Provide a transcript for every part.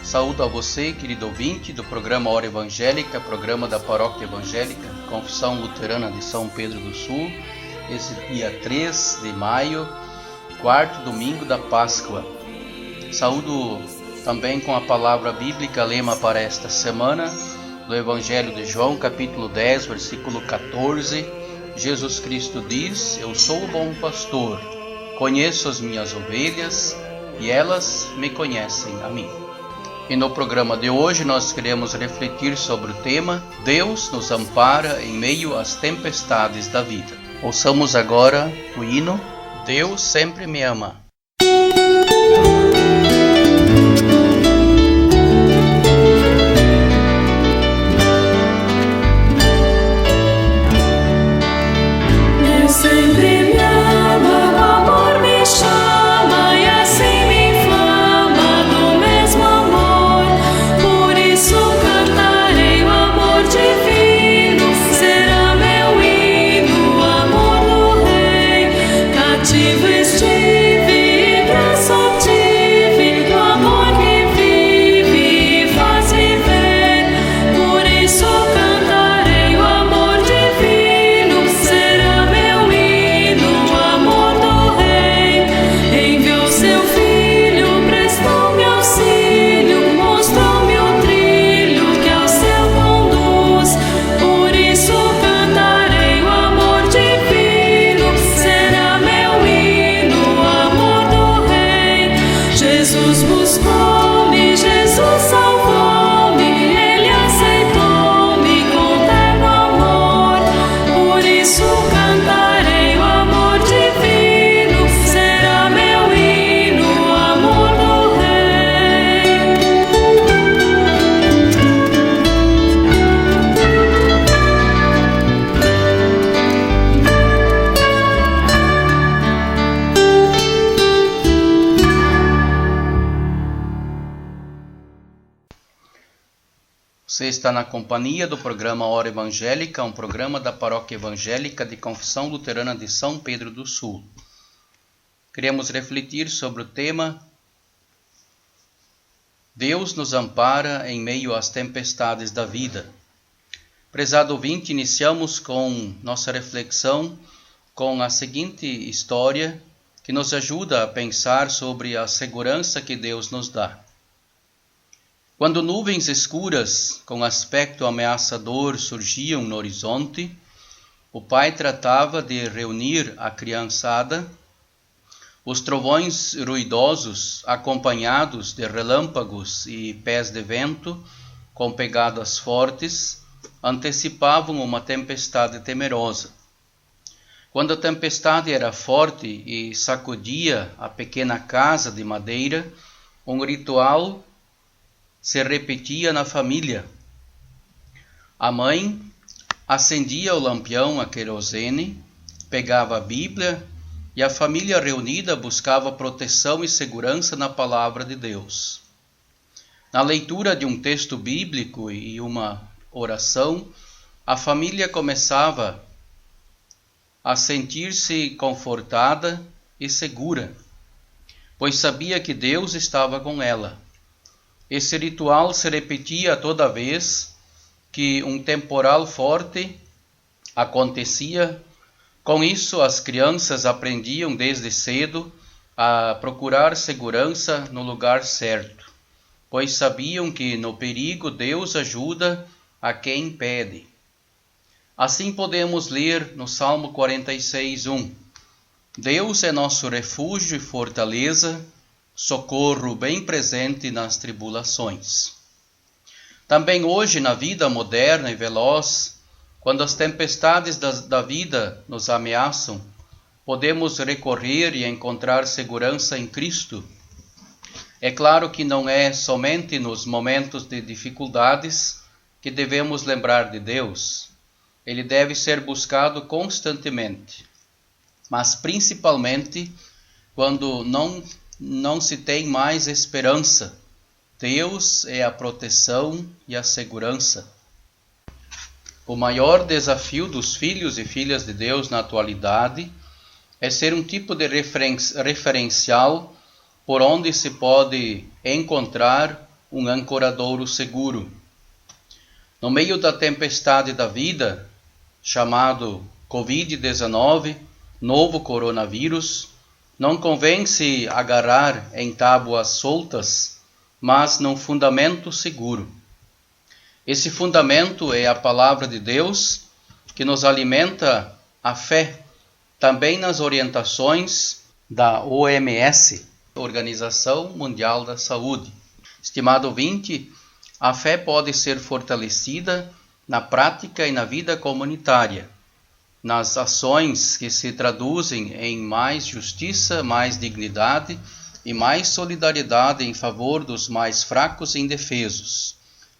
Saúdo a você, querido ouvinte do programa Hora Evangélica, programa da Paróquia Evangélica, Confissão Luterana de São Pedro do Sul, esse dia 3 de maio, quarto domingo da Páscoa. Saúdo também com a palavra bíblica, lema para esta semana, do Evangelho de João, capítulo 10, versículo 14. Jesus Cristo diz: Eu sou o bom pastor, conheço as minhas ovelhas e elas me conhecem a mim. E no programa de hoje nós queremos refletir sobre o tema Deus nos ampara em meio às tempestades da vida. Ouçamos agora o hino Deus sempre me ama. Você está na companhia do programa Hora Evangélica, um programa da Paróquia Evangélica de Confissão Luterana de São Pedro do Sul. Queremos refletir sobre o tema Deus nos ampara em meio às tempestades da vida. Prezado ouvinte, iniciamos com nossa reflexão com a seguinte história que nos ajuda a pensar sobre a segurança que Deus nos dá. Quando nuvens escuras, com aspecto ameaçador, surgiam no horizonte, o pai tratava de reunir a criançada. Os trovões ruidosos, acompanhados de relâmpagos e pés de vento, com pegadas fortes, antecipavam uma tempestade temerosa. Quando a tempestade era forte e sacudia a pequena casa de madeira, um ritual se repetia na família. A mãe acendia o lampião a querosene, pegava a Bíblia e a família reunida buscava proteção e segurança na palavra de Deus. Na leitura de um texto bíblico e uma oração, a família começava a sentir-se confortada e segura, pois sabia que Deus estava com ela. Esse ritual se repetia toda vez que um temporal forte acontecia. Com isso, as crianças aprendiam desde cedo a procurar segurança no lugar certo, pois sabiam que no perigo Deus ajuda a quem pede. Assim podemos ler no Salmo 46:1: Deus é nosso refúgio e fortaleza, socorro bem presente nas tribulações. Também hoje, na vida moderna e veloz, quando as tempestades da vida nos ameaçam, podemos recorrer e encontrar segurança em Cristo. É claro que não é somente nos momentos de dificuldades que devemos lembrar de Deus. Ele deve ser buscado constantemente, mas principalmente quando não se tem mais esperança. Deus é a proteção e a segurança. O maior desafio dos filhos e filhas de Deus na atualidade é ser um tipo de referencial por onde se pode encontrar um ancoradouro seguro. No meio da tempestade da vida, chamado Covid-19, novo coronavírus, não convém se agarrar em tábuas soltas, mas num fundamento seguro. Esse fundamento é a palavra de Deus, que nos alimenta a fé, também nas orientações da OMS, Organização Mundial da Saúde. Estimado ouvinte, a fé pode ser fortalecida na prática e na vida comunitária, nas ações que se traduzem em mais justiça, mais dignidade e mais solidariedade em favor dos mais fracos e indefesos.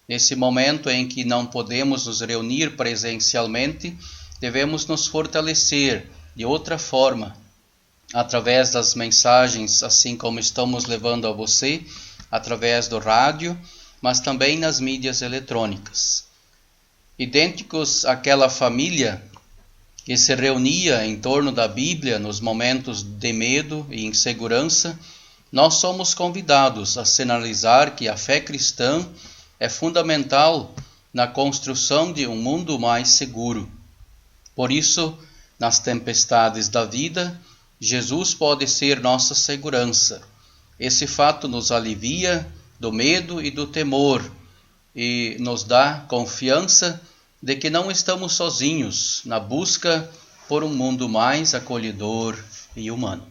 Nesse momento em que não podemos nos reunir presencialmente, devemos nos fortalecer de outra forma, através das mensagens, assim como estamos levando a você, através do rádio, mas também nas mídias eletrônicas. Idênticos àquela família que se reunia em torno da Bíblia nos momentos de medo e insegurança, nós somos convidados a sinalizar que a fé cristã é fundamental na construção de um mundo mais seguro. Por isso, nas tempestades da vida, Jesus pode ser nossa segurança. Esse fato nos alivia do medo e do temor e nos dá confiança de que não estamos sozinhos na busca por um mundo mais acolhedor e humano.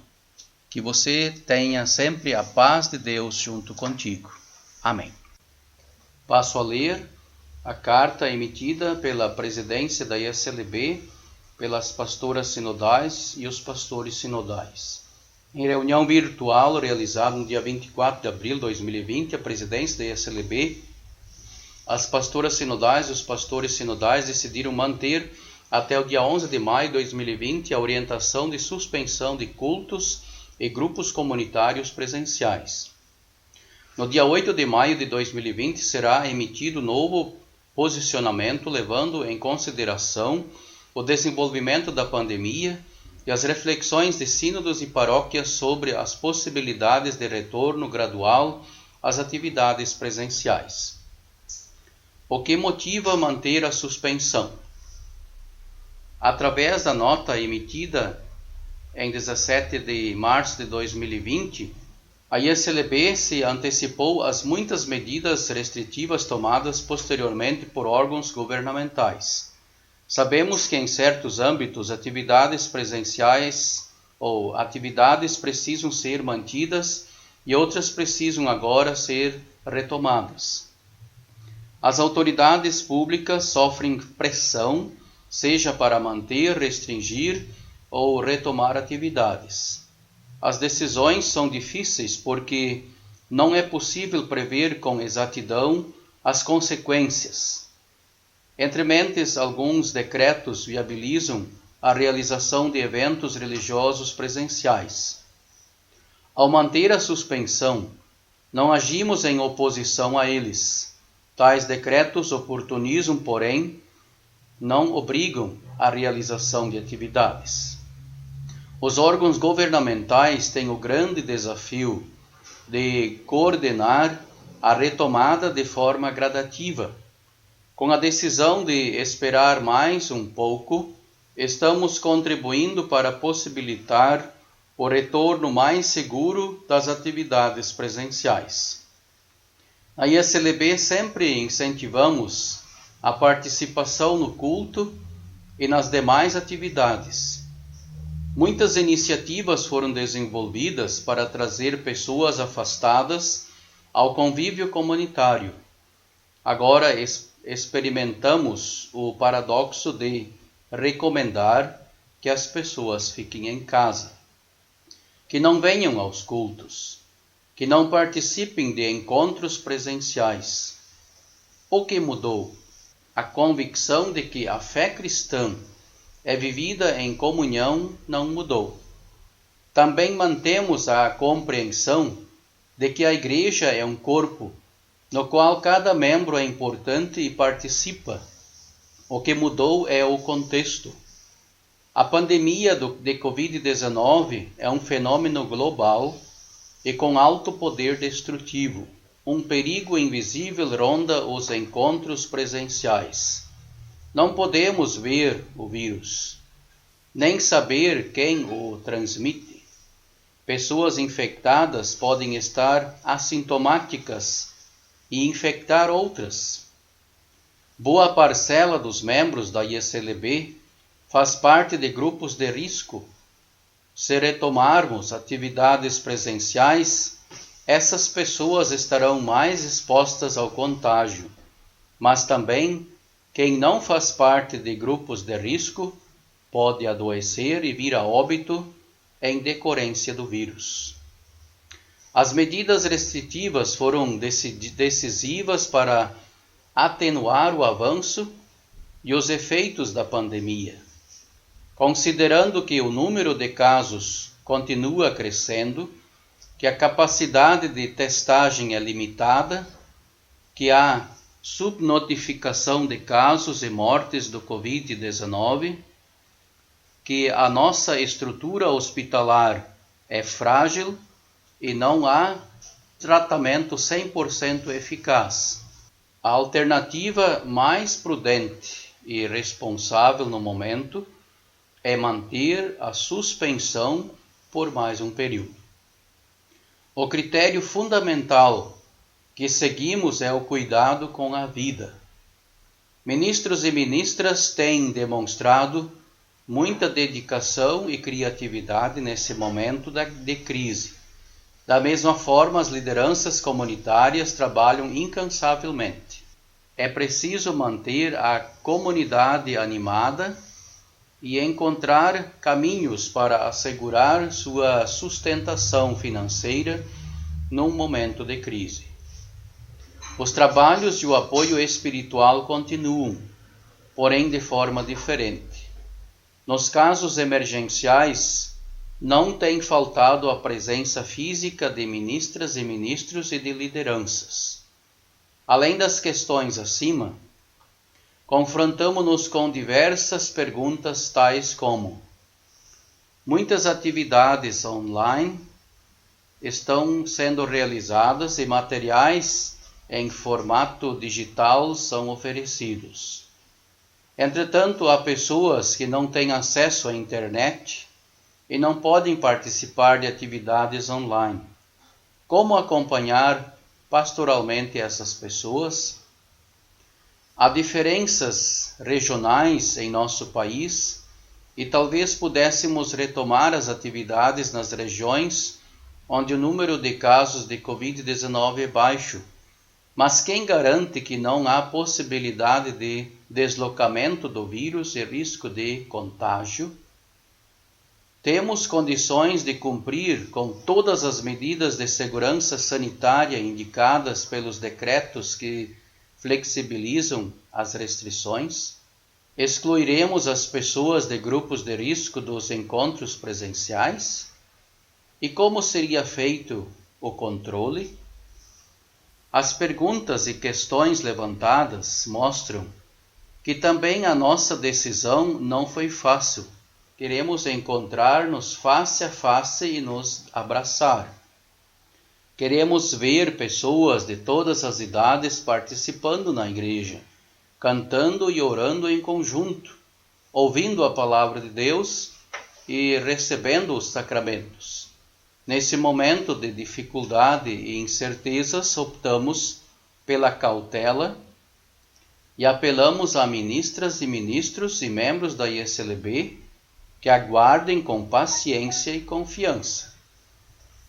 Que você tenha sempre a paz de Deus junto contigo. Amém. Passo a ler a carta emitida pela presidência da ISLB, pelas pastoras sinodais e os pastores sinodais. Em reunião virtual realizada no dia 24 de abril de 2020, a presidência da ISLB, as pastoras sinodais e os pastores sinodais decidiram manter até o dia 11 de maio de 2020 a orientação de suspensão de cultos e grupos comunitários presenciais. No dia 8 de maio de 2020 será emitido novo posicionamento levando em consideração o desenvolvimento da pandemia e as reflexões de sínodos e paróquias sobre as possibilidades de retorno gradual às atividades presenciais. O que motiva manter a suspensão? Através da nota emitida em 17 de março de 2020, a ISLB se antecipou às muitas medidas restritivas tomadas posteriormente por órgãos governamentais. Sabemos que em certos âmbitos atividades presenciais ou atividades precisam ser mantidas e outras precisam agora ser retomadas. As autoridades públicas sofrem pressão, seja para manter, restringir ou retomar atividades. As decisões são difíceis porque não é possível prever com exatidão as consequências. Entre mentes, alguns decretos viabilizam a realização de eventos religiosos presenciais. Ao manter a suspensão, não agimos em oposição a eles. Tais decretos oportunizam, porém, não obrigam à realização de atividades. Os órgãos governamentais têm o grande desafio de coordenar a retomada de forma gradativa. Com a decisão de esperar mais um pouco, estamos contribuindo para possibilitar o retorno mais seguro das atividades presenciais. Na ISLB sempre incentivamos a participação no culto e nas demais atividades. Muitas iniciativas foram desenvolvidas para trazer pessoas afastadas ao convívio comunitário. Agora experimentamos o paradoxo de recomendar que as pessoas fiquem em casa, que não venham aos cultos, que não participem de encontros presenciais. O que mudou? A convicção de que a fé cristã é vivida em comunhão não mudou. Também mantemos a compreensão de que a igreja é um corpo, no qual cada membro é importante e participa. O que mudou é o contexto. A pandemia de Covid-19 é um fenômeno global e com alto poder destrutivo. um perigo invisível ronda os encontros presenciais. Não podemos ver o vírus, nem saber quem o transmite. Pessoas infectadas podem estar assintomáticas e infectar outras. Boa parcela dos membros da ISLB faz parte de grupos de risco. Se retomarmos atividades presenciais, essas pessoas estarão mais expostas ao contágio, mas também quem não faz parte de grupos de risco pode adoecer e vir a óbito em decorrência do vírus. As medidas restritivas foram decisivas para atenuar o avanço e os efeitos da pandemia. Considerando que o número de casos continua crescendo, que a capacidade de testagem é limitada, que há subnotificação de casos e mortes do Covid-19, que a nossa estrutura hospitalar é frágil e não há tratamento 100% eficaz. A alternativa mais prudente e responsável no momento é manter a suspensão por mais um período. O critério fundamental que seguimos é o cuidado com a vida. Ministros e ministras têm demonstrado muita dedicação e criatividade nesse momento de crise. Da mesma forma, as lideranças comunitárias trabalham incansavelmente. É preciso manter a comunidade animada e encontrar caminhos para assegurar sua sustentação financeira num momento de crise. Os trabalhos e o apoio espiritual continuam, porém de forma diferente. Nos casos emergenciais, não tem faltado a presença física de ministras e ministros e de lideranças. Além das questões acima, confrontamo-nos com diversas perguntas tais como: muitas atividades online estão sendo realizadas e materiais em formato digital são oferecidos. Entretanto, há pessoas que não têm acesso à internet e não podem participar de atividades online. Como acompanhar pastoralmente essas pessoas? Há diferenças regionais em nosso país e talvez pudéssemos retomar as atividades nas regiões onde o número de casos de Covid-19 é baixo. Mas quem garante que não há possibilidade de deslocamento do vírus e risco de contágio? Temos condições de cumprir com todas as medidas de segurança sanitária indicadas pelos decretos que flexibilizam as restrições? Excluiremos as pessoas de grupos de risco dos encontros presenciais? E como seria feito o controle? As perguntas e questões levantadas mostram que também a nossa decisão não foi fácil. Queremos encontrar-nos face a face e nos abraçar. Queremos ver pessoas de todas as idades participando na igreja, cantando e orando em conjunto, ouvindo a palavra de Deus e recebendo os sacramentos. Nesse momento de dificuldade e incertezas, optamos pela cautela e apelamos a ministras e ministros e membros da ISLB que aguardem com paciência e confiança.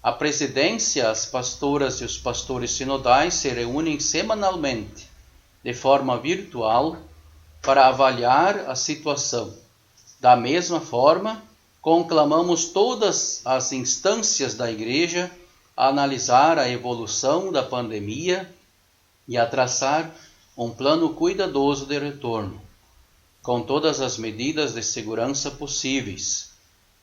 A presidência, as pastoras e os pastores sinodais se reúnem semanalmente, de forma virtual, para avaliar a situação. Da mesma forma, conclamamos todas as instâncias da Igreja a analisar a evolução da pandemia e a traçar um plano cuidadoso de retorno, com todas as medidas de segurança possíveis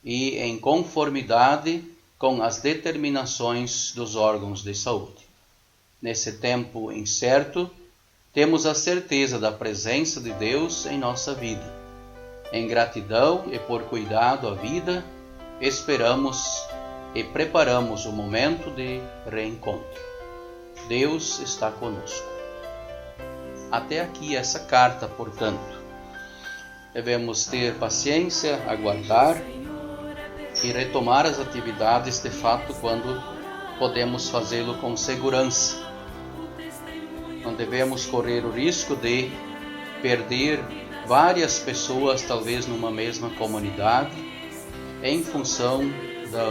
e em conformidade com as determinações dos órgãos de saúde. Nesse tempo incerto, temos a certeza da presença de Deus em nossa vida. Em gratidão e por cuidado à vida, esperamos e preparamos o momento de reencontro. Deus está conosco. Até aqui essa carta, portanto. Devemos ter paciência, aguardar e retomar as atividades de fato quando podemos fazê-lo com segurança. Não devemos correr o risco de perder várias pessoas, talvez numa mesma comunidade, em função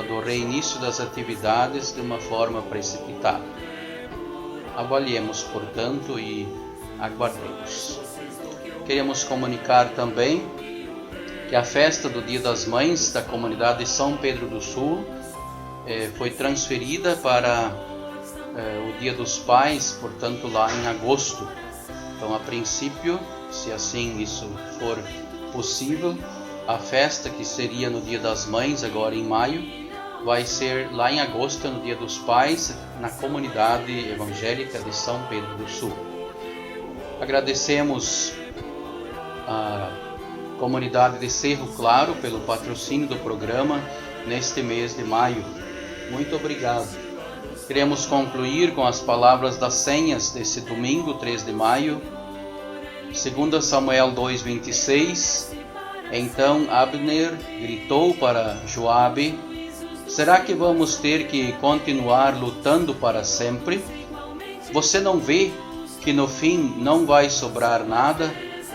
do reinício das atividades de uma forma precipitada. Avaliemos, portanto, e aguardemos. Queremos comunicar também que a festa do Dia das Mães da comunidade de São Pedro do Sul foi transferida para o Dia dos Pais, portanto lá em agosto. Então, a princípio, se assim isso for possível, a festa que seria no Dia das Mães, agora em maio, vai ser lá em agosto, no Dia dos Pais, na comunidade evangélica de São Pedro do Sul. Agradecemos a comunidade de Cerro Claro pelo patrocínio do programa neste mês de maio. Muito obrigado. Queremos concluir com as palavras das senhas desse domingo, 3 de maio, 2 Samuel 2:26. Então Abner gritou para Joabe: será que vamos ter que continuar lutando para sempre? Você não vê que no fim não vai sobrar nada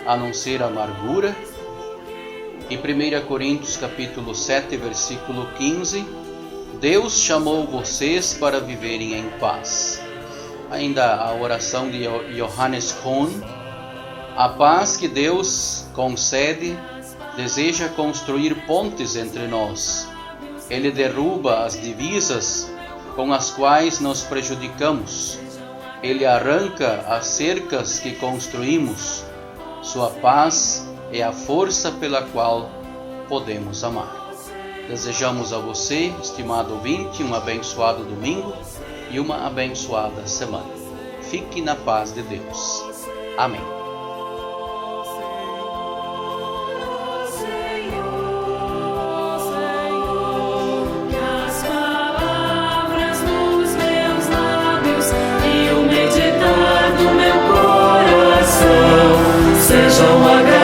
a não ser amargura? E 1 Coríntios capítulo 7, versículo 15, Deus chamou vocês para viverem em paz. Ainda a oração de Johannes Kohn: a paz que Deus concede deseja construir pontes entre nós. Ele derruba as divisas com as quais nos prejudicamos. Ele arranca as cercas que construímos. Sua paz é a força pela qual podemos amar. Desejamos a você, estimado ouvinte, um abençoado domingo e uma abençoada semana. Fique na paz de Deus. Amém. Sejam